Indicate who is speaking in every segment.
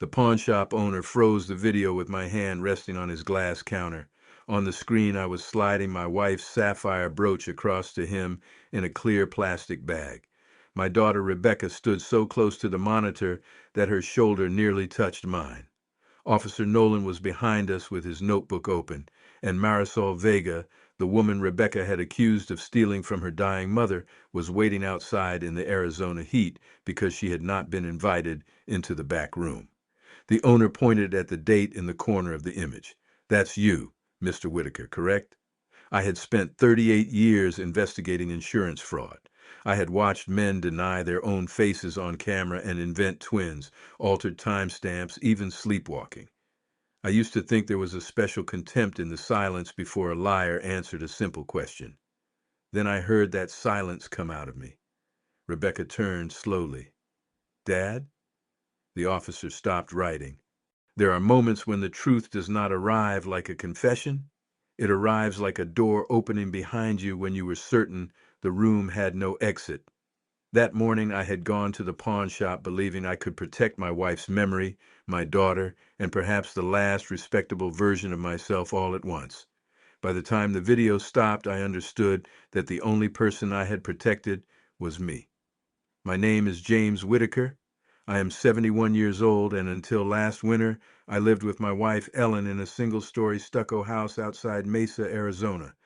Speaker 1: The pawn shop owner froze the video with my hand resting on his glass counter. On the screen, I was sliding my wife's sapphire brooch across to him in a clear plastic bag. My daughter Rebecca stood so close to the monitor that her shoulder nearly touched mine. Officer Nolan was behind us with his notebook open, and Marisol Vega, the woman Rebecca had accused of stealing from her dying mother, was waiting outside in the Arizona heat because she had not been invited into the back room. The owner pointed at the date in the corner of the image. "That's you, Mr. Whitaker, correct?" I had spent 38 years investigating insurance fraud. I had watched men deny their own faces on camera and invent twins, altered timestamps, even sleepwalking. I used to think there was a special contempt in the silence before a liar answered a simple question. Then I heard that silence come out of me. Rebecca turned slowly. "Dad?" The officer stopped writing. There are moments when the truth does not arrive like a confession. It arrives like a door opening behind you when you were certain the room had no exit. That morning I had gone to the pawn shop believing I could protect my wife's memory, my daughter, and perhaps the last respectable version of myself all at once. By the time the video stopped, I understood that the only person I had protected was me. My name is James Whitaker. I am 71 years old, and until last winter, I lived with my wife Ellen in a single-story stucco house outside Mesa, Arizona.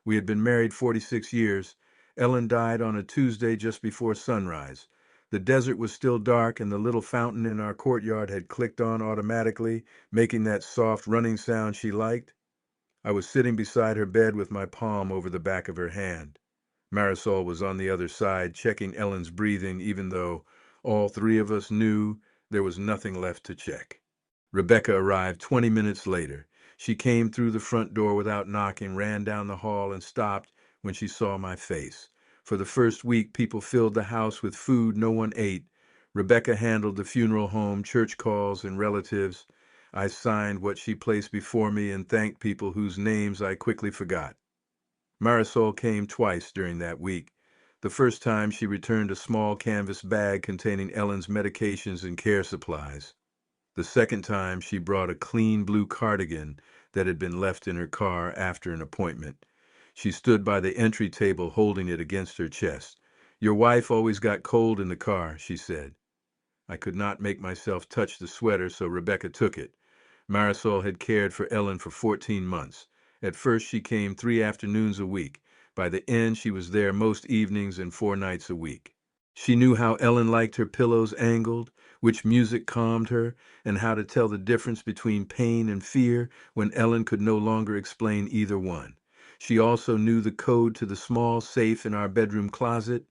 Speaker 1: We had been married 46 years. Ellen died on a Tuesday just before sunrise. The desert was still dark, and the little fountain in our courtyard had clicked on automatically, making that soft running sound she liked. I was sitting beside her bed with my palm over the back of her hand. Marisol was on the other side, checking Ellen's breathing, even though all three of us knew there was nothing left to check. Rebecca arrived 20 minutes later. She came through the front door without knocking, ran down the hall, and stopped when she saw my face. For the first week, people filled the house with food no one ate. Rebecca handled the funeral home, church calls, and relatives. I signed what she placed before me and thanked people whose names I quickly forgot. Marisol came twice during that week. The first time she returned a small canvas bag containing Ellen's medications and care supplies. The second time she brought a clean blue cardigan that had been left in her car after an appointment. She stood by the entry table holding it against her chest. "Your wife always got cold in the car," she said. I could not make myself touch the sweater, so Rebecca took it. Marisol had cared for Ellen for 14 months. At first she came 3 afternoons a week. By the end she was there most evenings and 4 nights a week. She knew how Ellen liked her pillows angled, which music calmed her, and how to tell the difference between pain and fear when Ellen could no longer explain either one. She also knew the code to the small safe in our bedroom closet.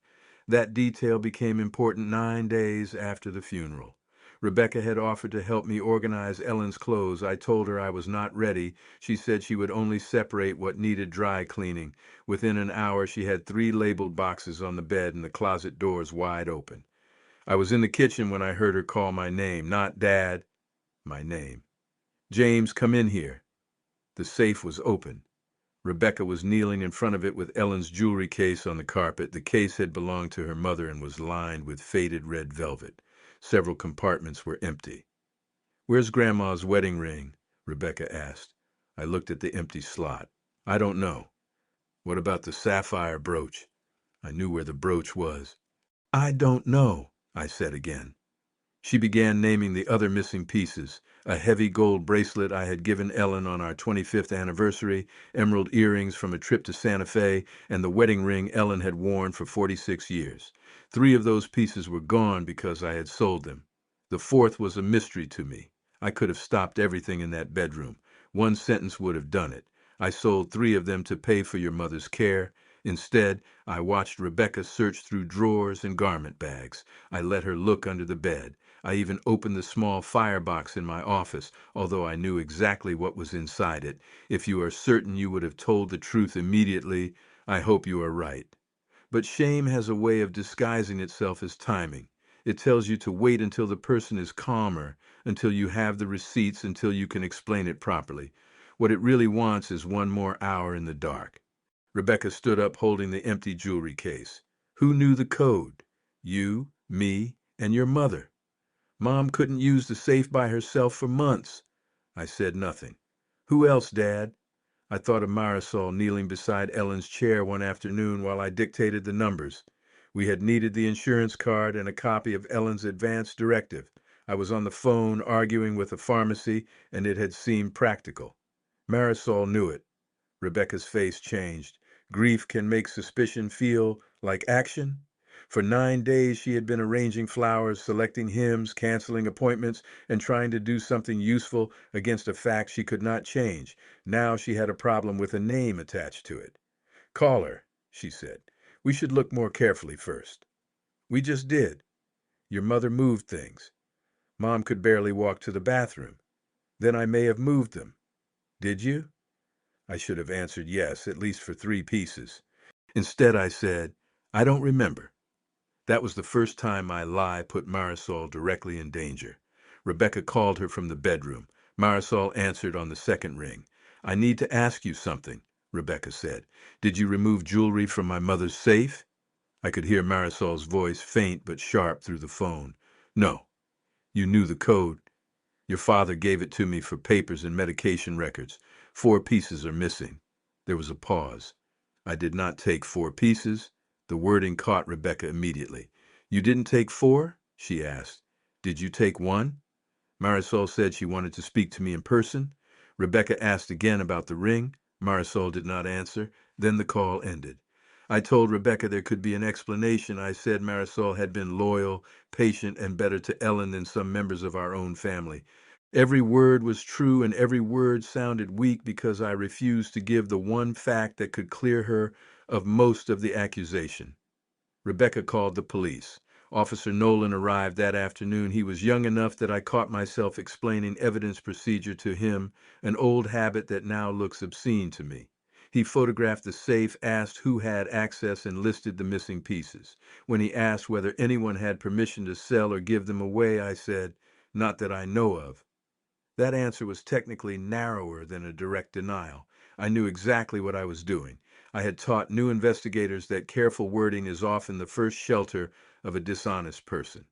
Speaker 1: That detail became important 9 days after the funeral. Rebecca had offered to help me organize Ellen's clothes. I told her I was not ready. She said she would only separate what needed dry cleaning. Within an hour, she had 3 labeled boxes on the bed and the closet doors wide open. I was in the kitchen when I heard her call my name, not Dad, my name. "James, come in here." The safe was open. Rebecca was kneeling in front of it with Ellen's jewelry case on the carpet. The case had belonged to her mother and was lined with faded red velvet. Several compartments were empty. "Where's Grandma's wedding ring?" Rebecca asked. I looked at the empty slot. "I don't know." "What about the sapphire brooch?" I knew where the brooch was. "I don't know," I said again. She began naming the other missing pieces: a heavy gold bracelet I had given Ellen on our 25th anniversary, emerald earrings from a trip to Santa Fe, and the wedding ring Ellen had worn for 46 years. 3 of those pieces were gone because I had sold them. The fourth was a mystery to me. I could have stopped everything in that bedroom. One sentence would have done it. I sold 3 of them to pay for your mother's care. Instead, I watched Rebecca search through drawers and garment bags. I let her look under the bed. I even opened the small firebox in my office, although I knew exactly what was inside it. If you are certain you would have told the truth immediately, I hope you are right. But shame has a way of disguising itself as timing. It tells you to wait until the person is calmer, until you have the receipts, until you can explain it properly. What it really wants is one more hour in the dark. Rebecca stood up holding the empty jewelry case. "Who knew the code?" "You, me, and your mother." Mom couldn't use the safe by herself for months. I said nothing. Who else, Dad? I thought of Marisol kneeling beside Ellen's chair one afternoon while I dictated the numbers. We had needed the insurance card and a copy of Ellen's advance directive. I was on the phone arguing with a pharmacy, and it had seemed practical. Marisol knew it. Rebecca's face changed. Grief can make suspicion feel like action. For 9 days she had been arranging flowers, selecting hymns, canceling appointments, and trying to do something useful against a fact she could not change. Now she had a problem with a name attached to it. Call her, she said. We should look more carefully first. We just did. Your mother moved things. Mom could barely walk to the bathroom. Then I may have moved them. Did you? I should have answered yes, at least for 3 pieces. Instead, I said, I don't remember. That was the first time my lie put Marisol directly in danger. Rebecca called her from the bedroom. Marisol answered on the second ring. I need to ask you something, Rebecca said. Did you remove jewelry from my mother's safe? I could hear Marisol's voice, faint but sharp, through the phone. No. You knew the code. Your father gave it to me for papers and medication records. 4 pieces are missing. There was a pause. I did not take 4 pieces. The wording caught Rebecca immediately. You didn't take 4? She asked. Did you take 1? Marisol said she wanted to speak to me in person. Rebecca asked again about the ring. Marisol did not answer. Then the call ended. I told Rebecca there could be an explanation. I said Marisol had been loyal, patient, and better to Ellen than some members of our own family. Every word was true, and every word sounded weak because I refused to give the one fact that could clear her of most of the accusation. Rebecca called the police. Officer Nolan arrived that afternoon. He was young enough that I caught myself explaining evidence procedure to him, an old habit that now looks obscene to me. He photographed the safe, asked who had access, and listed the missing pieces. When he asked whether anyone had permission to sell or give them away, I said, not that I know of. That answer was technically narrower than a direct denial. I knew exactly what I was doing. I had taught new investigators that careful wording is often the first shelter of a dishonest person.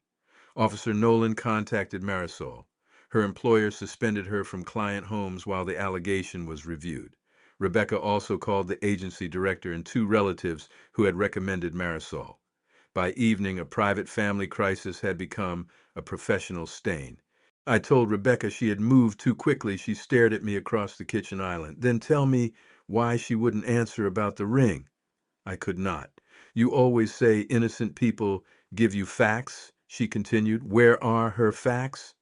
Speaker 1: Officer Nolan contacted Marisol. Her employer suspended her from client homes while the allegation was reviewed. Rebecca also called the agency director and 2 relatives who had recommended Marisol. By evening, a private family crisis had become a professional stain. I told Rebecca she had moved too quickly. She stared at me across the kitchen island. Then tell me why she wouldn't answer about the ring. I could not. You always say innocent people give you facts, she continued. Where are her facts?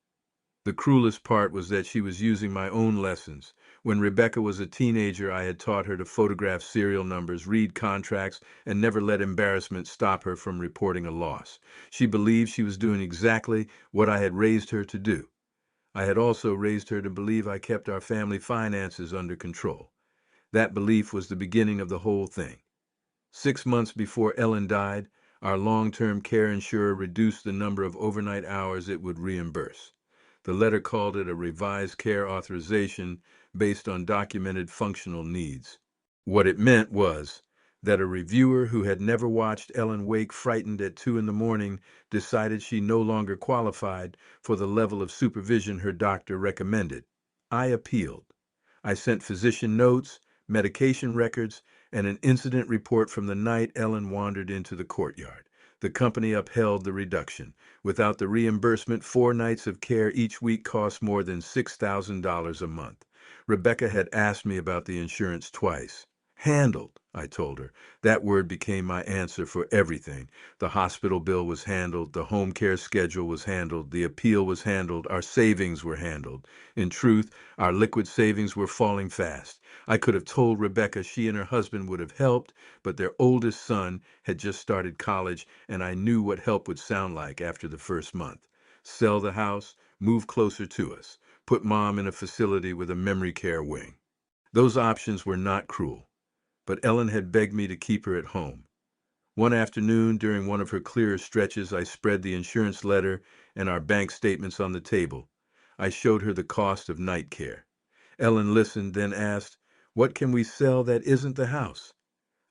Speaker 1: The cruelest part was that she was using my own lessons. When Rebecca was a teenager, I had taught her to photograph serial numbers, read contracts, and never let embarrassment stop her from reporting a loss. She believed she was doing exactly what I had raised her to do. I had also raised her to believe I kept our family finances under control. That belief was the beginning of the whole thing. 6 months before Ellen died, our long-term care insurer reduced the number of overnight hours it would reimburse. The letter called it a revised care authorization based on documented functional needs. What it meant was that a reviewer who had never watched Ellen wake frightened at 2 in the morning decided she no longer qualified for the level of supervision her doctor recommended. I appealed. I sent physician notes, medication records, and an incident report from the night Ellen wandered into the courtyard. The company upheld the reduction. Without the reimbursement, 4 nights of care each week cost more than $6,000 a month. Rebecca had asked me about the insurance twice. Handled, I told her. That word became my answer for everything. The hospital bill was handled, the home care schedule was handled, the appeal was handled, our savings were handled. In truth, our liquid savings were falling fast. I could have told Rebecca she and her husband would have helped, but their oldest son had just started college, and I knew what help would sound like after the first month. Sell the house, move closer to us, put Mom in a facility with a memory care wing. Those options were not cruel. But Ellen had begged me to keep her at home. One afternoon, during one of her clearer stretches, I spread the insurance letter and our bank statements on the table. I showed her the cost of night care. Ellen listened, then asked, what can we sell that isn't the house?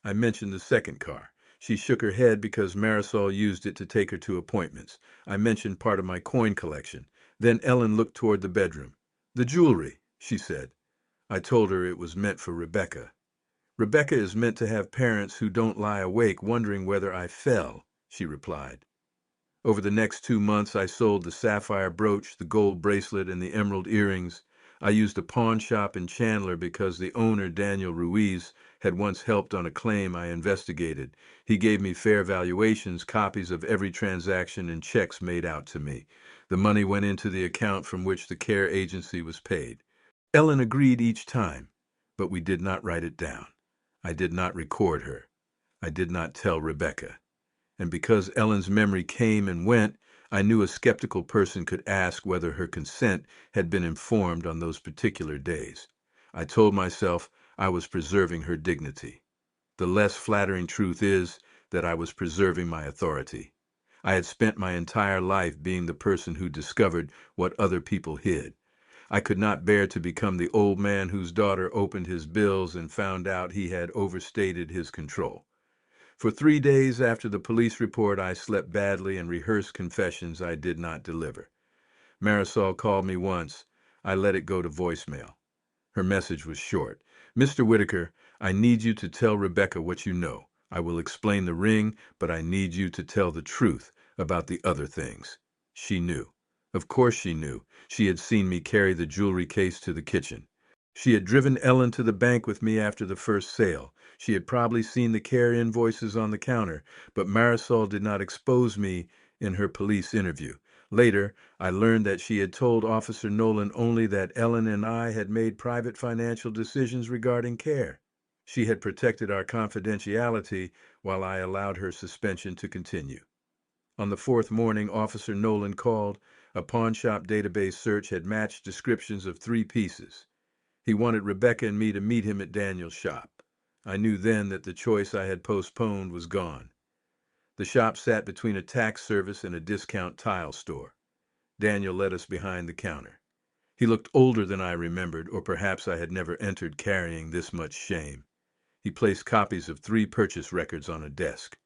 Speaker 1: I mentioned the second car. She shook her head because Marisol used it to take her to appointments. I mentioned part of my coin collection. Then Ellen looked toward the bedroom. The jewelry, she said. I told her it was meant for Rebecca. Rebecca is meant to have parents who don't lie awake wondering whether I fell, she replied. Over the next 2 months, I sold the sapphire brooch, the gold bracelet, and the emerald earrings. I used a pawn shop in Chandler because the owner, Daniel Ruiz, had once helped on a claim I investigated. He gave me fair valuations, copies of every transaction, and checks made out to me. The money went into the account from which the care agency was paid. Ellen agreed each time, but we did not write it down. I did not record her. I did not tell Rebecca. And because Ellen's memory came and went, I knew a skeptical person could ask whether her consent had been informed on those particular days. I told myself I was preserving her dignity. The less flattering truth is that I was preserving my authority. I had spent my entire life being the person who discovered what other people hid. I could not bear to become the old man whose daughter opened his bills and found out he had overstated his control. For 3 days after the police report, I slept badly and rehearsed confessions I did not deliver. Marisol called me once. I let it go to voicemail. Her message was short. Mr. Whitaker, I need you to tell Rebecca what you know. I will explain the ring, but I need you to tell the truth about the other things. She knew. Of course she knew. She had seen me carry the jewelry case to the kitchen. She had driven Ellen to the bank with me after the first sale. She had probably seen the care invoices on the counter, but Marisol did not expose me in her police interview. Later, I learned that she had told Officer Nolan only that Ellen and I had made private financial decisions regarding care. She had protected our confidentiality while I allowed her suspension to continue. On the fourth morning, Officer Nolan called. A pawnshop database search had matched descriptions of 3 pieces. He wanted Rebecca and me to meet him at Daniel's shop. I knew then that the choice I had postponed was gone. The shop sat between a tax service and a discount tile store. Daniel led us behind the counter. He looked older than I remembered, or perhaps I had never entered carrying this much shame. He placed copies of 3 purchase records on a desk.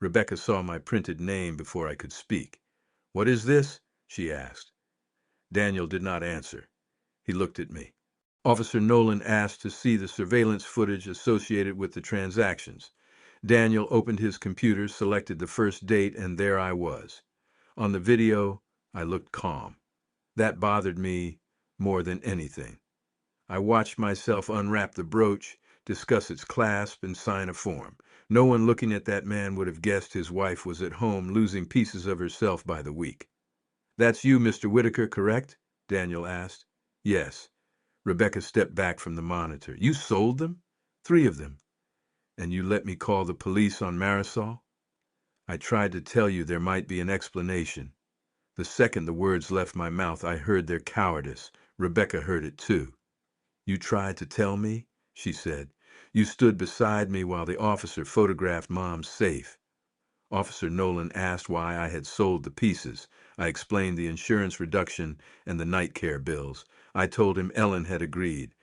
Speaker 1: Rebecca saw my printed name before I could speak. "What is this?" she asked. Daniel did not answer. He looked at me. Officer Nolan asked to see the surveillance footage associated with the transactions. Daniel opened his computer, selected the first date, and there I was. On the video, I looked calm. That bothered me more than anything. I watched myself unwrap the brooch, discuss its clasp, and sign a form. No one looking at that man would have guessed his wife was at home losing pieces of herself by the week. "That's you, Mr. Whitaker, correct?" Daniel asked. "Yes." Rebecca stepped back from the monitor. "You sold them?" "3 of them." "And you let me call the police on Marisol?" "I tried to tell you there might be an explanation." The second the words left my mouth, I heard their cowardice. Rebecca heard it too. "You tried to tell me?" she said. "You stood beside me while the officer photographed Mom's safe." Officer Nolan asked why I had sold the pieces. I explained the insurance reduction and the night care bills. I told him Ellen had agreed.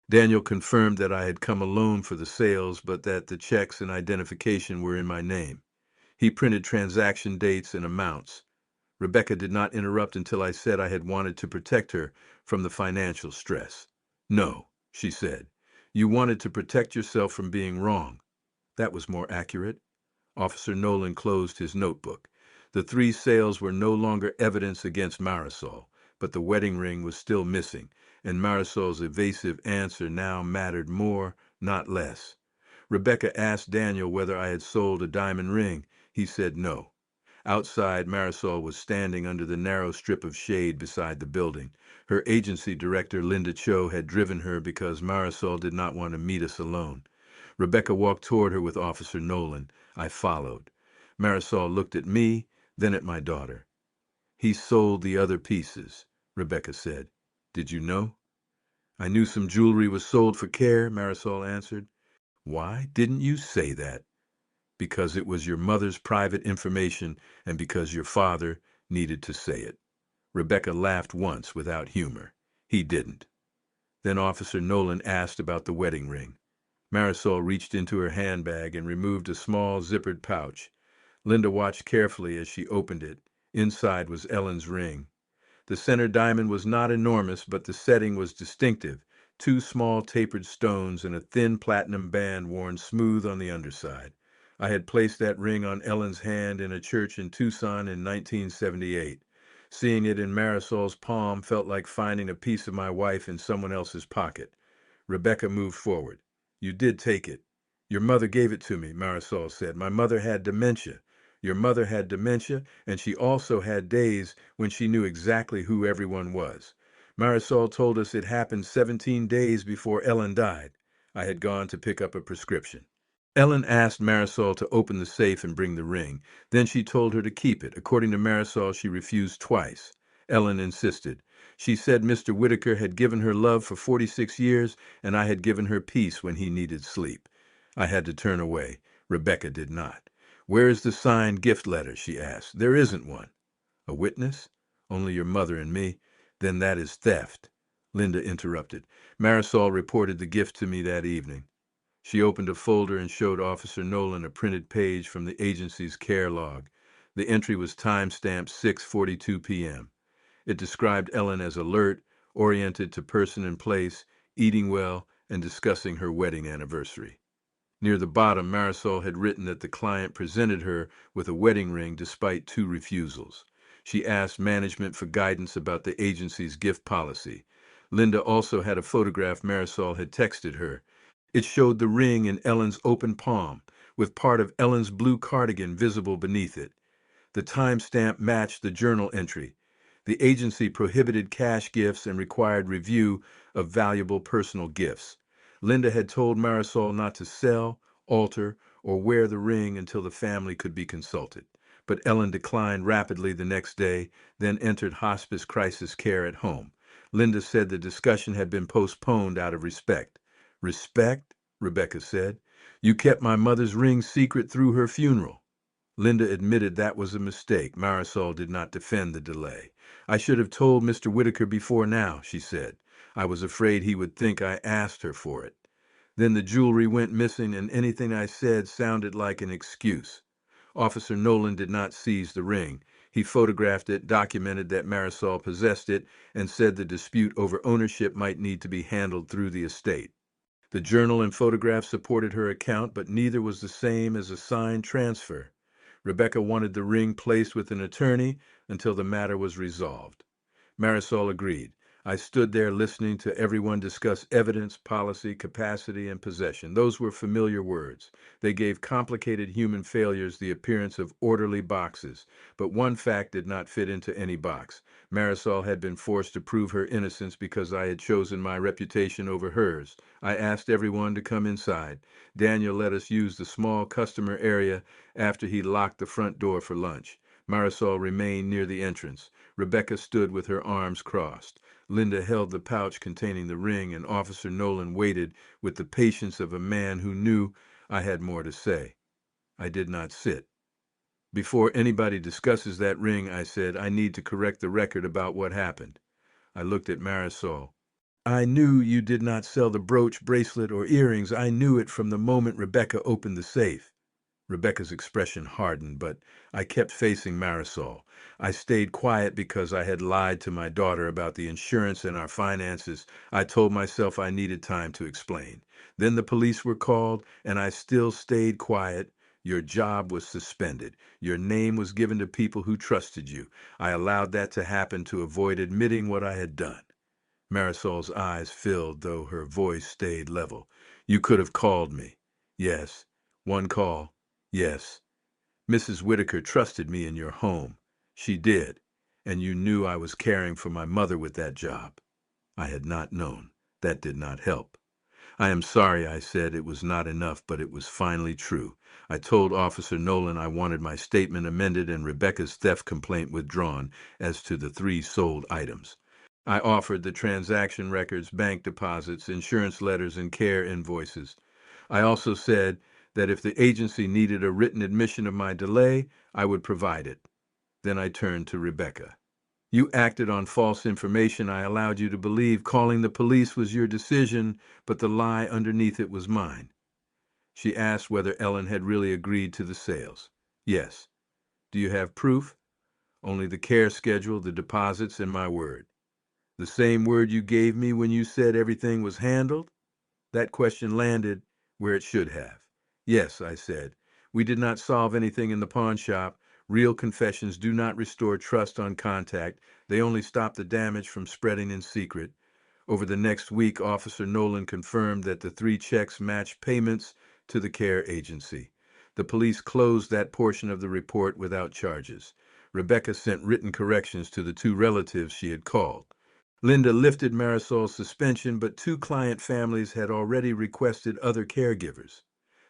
Speaker 1: Daniel confirmed that I had come alone for the sales, but that the checks and identification were in my name. He printed transaction dates and amounts. Rebecca did not interrupt until I said I had wanted to protect her from the financial stress. "No," she said. "You wanted to protect yourself from being wrong." That was more accurate. Officer Nolan closed his notebook. The 3 sales were no longer evidence against Marisol, but the wedding ring was still missing, and Marisol's evasive answer now mattered more, not less. Rebecca asked Daniel whether I had sold a diamond ring. He said no. Outside, Marisol was standing under the narrow strip of shade beside the building. Her agency director, Linda Cho, had driven her because Marisol did not want to meet us alone. Rebecca walked toward her with Officer Nolan. I followed. Marisol looked at me, then at my daughter. "He sold the other pieces," Rebecca said. "Did you know?" "I knew some jewelry was sold for care," Marisol answered. "Why didn't you say that?" "Because it was your mother's private information and because your father needed to say it." Rebecca laughed once without humor. He didn't. Then Officer Nolan asked about the wedding ring. Marisol reached into her handbag and removed a small zippered pouch. Linda watched carefully as she opened it. Inside was Ellen's ring. The center diamond was not enormous, but the setting was distinctive. Two small tapered stones and a thin platinum band worn smooth on the underside. I had placed that ring on Ellen's hand in a church in Tucson in 1978. Seeing it in Marisol's palm felt like finding a piece of my wife in someone else's pocket. Rebecca moved forward. You did take it. Your mother gave it to me, Marisol said. My mother had dementia. Your mother had dementia, and she also had days when she knew exactly who everyone was. Marisol told us it happened 17 days before Ellen died. I had gone to pick up a prescription. Ellen asked Marisol to open the safe and bring the ring. Then she told her to keep it. According to Marisol, she refused twice. Ellen insisted. She said Mr. Whitaker had given her love for 46 years, and I had given her peace when he needed sleep. I had to turn away. Rebecca did not. Where is the signed gift letter? She asked. There isn't one. A witness? Only your mother and me? Then that is theft. Linda interrupted. Marisol reported the gift to me that evening. She opened a folder and showed Officer Nolan a printed page from the agency's care log. The entry was time-stamped 6:42 p.m. It described Ellen as alert, oriented to person and place, eating well, and discussing her wedding anniversary. Near the bottom, Marisol had written that the client presented her with a wedding ring despite two refusals. She asked management for guidance about the agency's gift policy. Linda also had a photograph Marisol had texted her. It showed the ring in Ellen's open palm, with part of Ellen's blue cardigan visible beneath it. The timestamp matched the journal entry. The agency prohibited cash gifts and required review of valuable personal gifts. Linda had told Marisol not to sell, alter, or wear the ring until the family could be consulted. But Ellen declined rapidly the next day, then entered hospice crisis care at home. Linda said the discussion had been postponed out of respect. Respect? Rebecca said. You kept my mother's ring secret through her funeral. Linda admitted that was a mistake. Marisol did not defend the delay. I should have told Mr. Whitaker before now, she said. I was afraid he would think I asked her for it. Then the jewelry went missing, and anything I said sounded like an excuse. Officer Nolan did not seize the ring. He photographed it, documented that Marisol possessed it, and said the dispute over ownership might need to be handled through the estate. The journal and photograph supported her account, but neither was the same as a signed transfer. Rebecca wanted the ring placed with an attorney until the matter was resolved. Marisol agreed. I stood there listening to everyone discuss evidence, policy, capacity, and possession. Those were familiar words. They gave complicated human failures the appearance of orderly boxes. But one fact did not fit into any box. Marisol had been forced to prove her innocence because I had chosen my reputation over hers. I asked everyone to come inside. Daniel let us use the small customer area after he locked the front door for lunch. Marisol remained near the entrance. Rebecca stood with her arms crossed. Linda held the pouch containing the ring, and Officer Nolan waited with the patience of a man who knew I had more to say. I did not sit. Before anybody discusses that ring, I said, I need to correct the record about what happened. I looked at Marisol. I knew you did not sell the brooch, bracelet, or earrings. I knew it from the moment Rebecca opened the safe. Rebecca's expression hardened, but I kept facing Marisol. I stayed quiet because I had lied to my daughter about the insurance and our finances. I told myself I needed time to explain. Then the police were called, and I still stayed quiet. Your job was suspended. Your name was given to people who trusted you. I allowed that to happen to avoid admitting what I had done. Marisol's eyes filled, though her voice stayed level. You could have called me. Yes. One call. Yes. Mrs. Whitaker trusted me in your home. She did. And you knew I was caring for my mother with that job. I had not known. That did not help. I am sorry, I said. It was not enough, but it was finally true. I told Officer Nolan I wanted my statement amended and Rebecca's theft complaint withdrawn as to the 3 sold items. I offered the transaction records, bank deposits, insurance letters, and care invoices. I also said that if the agency needed a written admission of my delay, I would provide it. Then I turned to Rebecca. You acted on false information I allowed you to believe. Calling the police was your decision, but the lie underneath it was mine. She asked whether Ellen had really agreed to the sales. Yes. Do you have proof? Only the care schedule, the deposits, and my word. The same word you gave me when you said everything was handled? That question landed where it should have. Yes, I said. We did not solve anything in the pawn shop. Real confessions do not restore trust on contact. They only stop the damage from spreading in secret. Over the next week, Officer Nolan confirmed that the 3 checks matched payments to the care agency. The police closed that portion of the report without charges. Rebecca sent written corrections to the 2 relatives she had called. Linda lifted Marisol's suspension, but 2 client families had already requested other caregivers.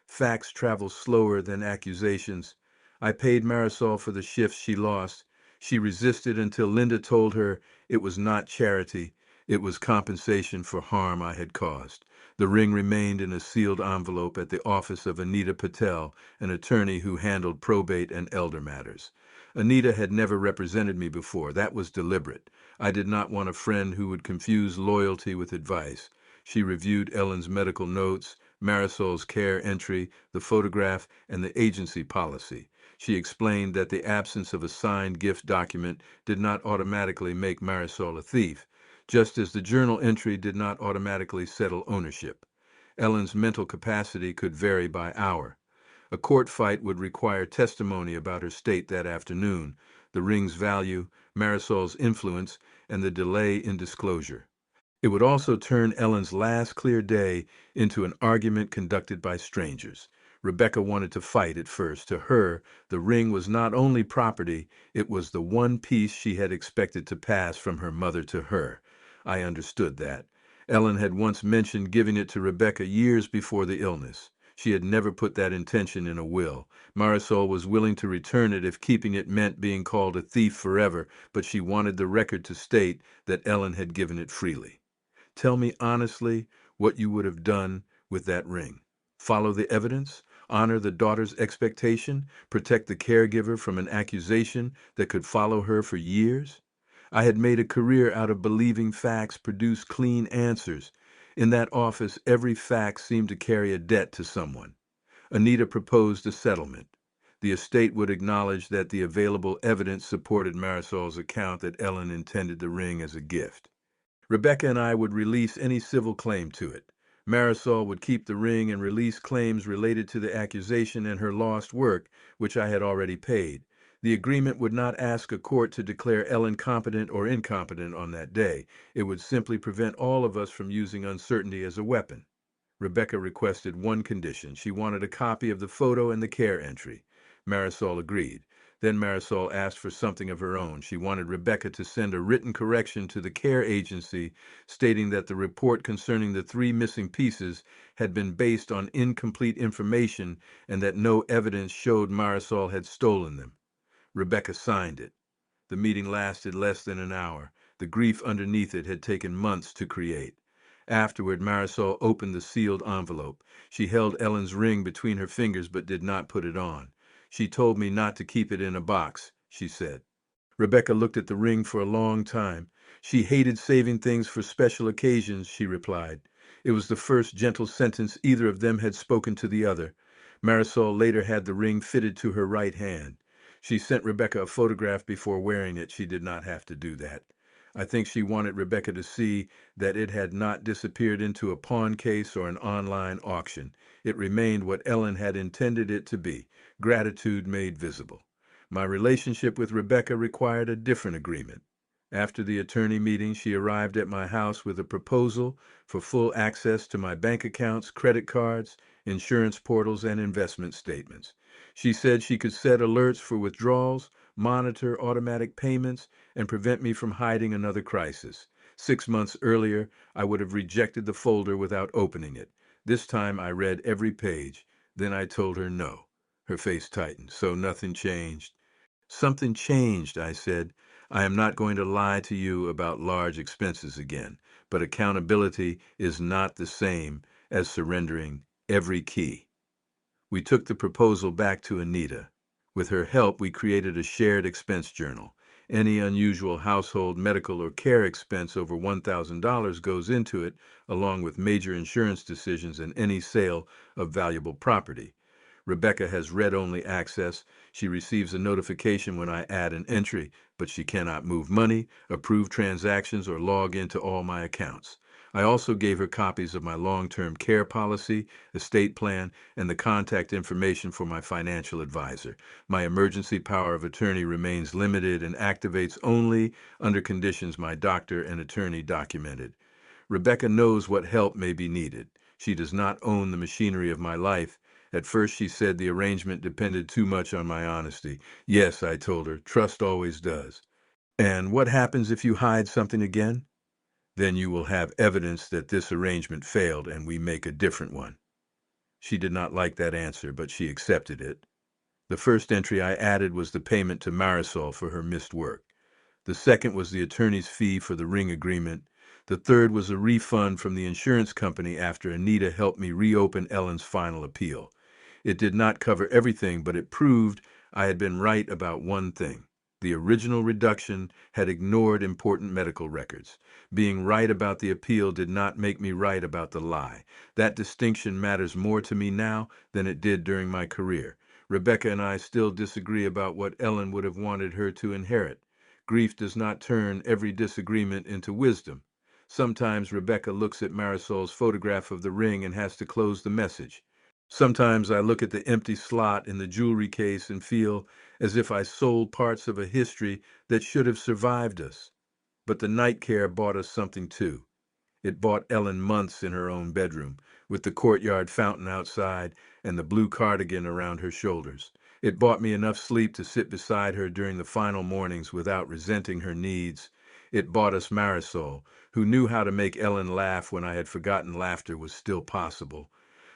Speaker 1: Facts travel slower than accusations. I paid Marisol for the shifts she lost. She resisted until Linda told her it was not charity, it was compensation for harm I had caused. The ring remained in a sealed envelope at the office of Anita Patel, an attorney who handled probate and elder matters. Anita had never represented me before. That was deliberate. I did not want a friend who would confuse loyalty with advice. She reviewed Ellen's medical notes, Marisol's care entry, the photograph, and the agency policy. She explained that the absence of a signed gift document did not automatically make Marisol a thief, just as the journal entry did not automatically settle ownership. Ellen's mental capacity could vary by hour. A court fight would require testimony about her state that afternoon, the ring's value, Marisol's influence, and the delay in disclosure. It would also turn Ellen's last clear day into an argument conducted by strangers. Rebecca wanted to fight at first. To her, the ring was not only property, it was the one piece she had expected to pass from her mother to her. I understood that. Ellen had once mentioned giving it to Rebecca years before the illness. She had never put that intention in a will. Marisol was willing to return it if keeping it meant being called a thief forever, but she wanted the record to state that Ellen had given it freely. Tell me honestly what you would have done with that ring. Follow the evidence, honor the daughter's expectation, protect the caregiver from an accusation that could follow her for years? I had made a career out of believing facts produce clean answers. In that office, every fact seemed to carry a debt to someone. Anita proposed a settlement. The estate would acknowledge that the available evidence supported Marisol's account that Ellen intended the ring as a gift. Rebecca and I would release any civil claim to it. Marisol would keep the ring and release claims related to the accusation and her lost work, which I had already paid. The agreement would not ask a court to declare Ellen competent or incompetent on that day. It would simply prevent all of us from using uncertainty as a weapon. Rebecca requested one condition. She wanted a copy of the photo and the care entry. Marisol agreed. Then Marisol asked for something of her own. She wanted Rebecca to send a written correction to the care agency stating that the report concerning the 3 missing pieces had been based on incomplete information and that no evidence showed Marisol had stolen them. Rebecca signed it. The meeting lasted less than an hour. The grief underneath it had taken months to create. Afterward, Marisol opened the sealed envelope. She held Ellen's ring between her fingers but did not put it on. She told me not to keep it in a box, she said. Rebecca looked at the ring for a long time. She hated saving things for special occasions, she replied. It was the first gentle sentence either of them had spoken to the other. Marisol later had the ring fitted to her right hand. She sent Rebecca a photograph before wearing it. She did not have to do that. I think she wanted Rebecca to see that it had not disappeared into a pawn case or an online auction. It remained what Ellen had intended it to be, gratitude made visible. My relationship with Rebecca required a different agreement. After the attorney meeting, she arrived at my house with a proposal for full access to my bank accounts, credit cards, insurance portals, and investment statements. She said she could set alerts for withdrawals, monitor automatic payments, and prevent me from hiding another crisis. 6 months earlier, I would have rejected the folder without opening it. This time I read every page. Then I told her no. Her face tightened. So nothing changed. Something changed, I said. I am not going to lie to you about large expenses again, but accountability is not the same as surrendering every key. We took the proposal back to Anita. With her help, we created a shared expense journal. Any unusual household, medical, or care expense over $1,000 goes into it, along with major insurance decisions and any sale of valuable property. Rebecca has read-only access. She receives a notification when I add an entry, but she cannot move money, approve transactions, or log into all my accounts. I also gave her copies of my long-term care policy, estate plan, and the contact information for my financial advisor. My emergency power of attorney remains limited and activates only under conditions my doctor and attorney documented. Rebecca knows what help may be needed. She does not own the machinery of my life. At first she said the arrangement depended too much on my honesty. Yes, I told her, trust always does. And what happens if you hide something again? Then you will have evidence that this arrangement failed and we make a different one. She did not like that answer, but she accepted it. The first entry I added was the payment to Marisol for her missed work. The second was the attorney's fee for the ring agreement. The third was a refund from the insurance company after Anita helped me reopen Ellen's final appeal. It did not cover everything, but it proved I had been right about one thing. The original reduction had ignored important medical records. Being right about the appeal did not make me right about the lie. That distinction matters more to me now than it did during my career. Rebecca and I still disagree about what Ellen would have wanted her to inherit. Grief does not turn every disagreement into wisdom. Sometimes Rebecca looks at Marisol's photograph of the ring and has to close the message. Sometimes I look at the empty slot in the jewelry case and feel as if I sold parts of a history that should have survived us. But the night care bought us something too. It bought Ellen months in her own bedroom, with the courtyard fountain outside and the blue cardigan around her shoulders. It bought me enough sleep to sit beside her during the final mornings without resenting her needs. It bought us Marisol, who knew how to make Ellen laugh when I had forgotten laughter was still possible.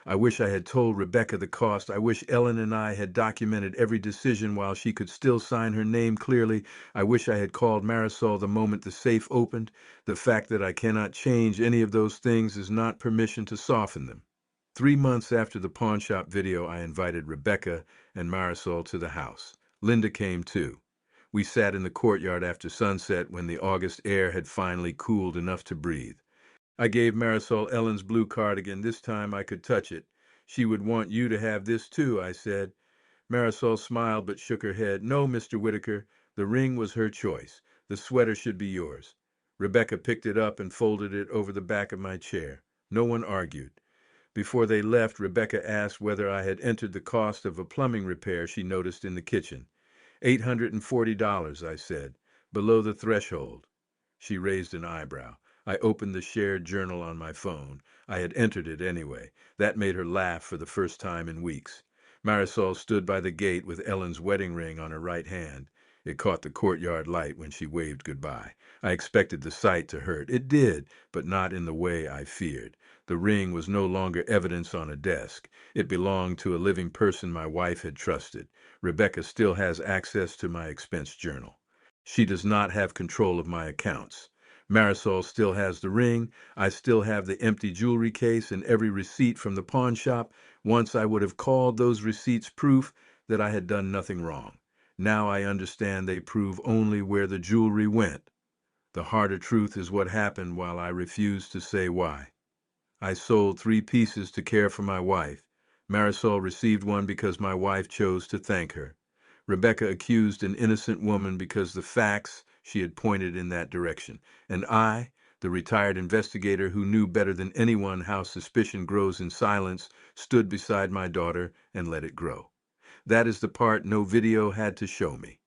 Speaker 1: I wish I had told Rebecca the cost. I wish Ellen and I had documented every decision while she could still sign her name clearly. I wish I had called Marisol the moment the safe opened. The fact that I cannot change any of those things is not permission to soften them. 3 months after the pawnshop video, I invited Rebecca and Marisol to the house. Linda came too. We sat in the courtyard after sunset when the August air had finally cooled enough to breathe. I gave Marisol Ellen's blue cardigan. This time I could touch it. She would want you to have this too, I said. Marisol smiled but shook her head. No, Mr. Whitaker, the ring was her choice. The sweater should be yours. Rebecca picked it up and folded it over the back of my chair. No one argued. Before they left, Rebecca asked whether I had entered the cost of a plumbing repair she noticed in the kitchen. $840, I said, below the threshold. She raised an eyebrow. I opened the shared journal on my phone. I had entered it anyway. That made her laugh for the first time in weeks. Marisol stood by the gate with Ellen's wedding ring on her right hand. It caught the courtyard light when she waved goodbye. I expected the sight to hurt. It did, but not in the way I feared. The ring was no longer evidence on a desk. It belonged to a living person my wife had trusted. Rebecca still has access to my expense journal. She does not have control of my accounts. Marisol still has the ring. I still have the empty jewelry case and every receipt from the pawn shop. Once I would have called those receipts proof that I had done nothing wrong. Now I understand they prove only where the jewelry went. The harder truth is what happened while I refused to say why. I sold 3 pieces to care for my wife. Marisol received one because my wife chose to thank her. Rebecca accused an innocent woman because the facts she had pointed in that direction. And I, the retired investigator who knew better than anyone how suspicion grows in silence, stood beside my daughter and let it grow. That is the part no video had to show me.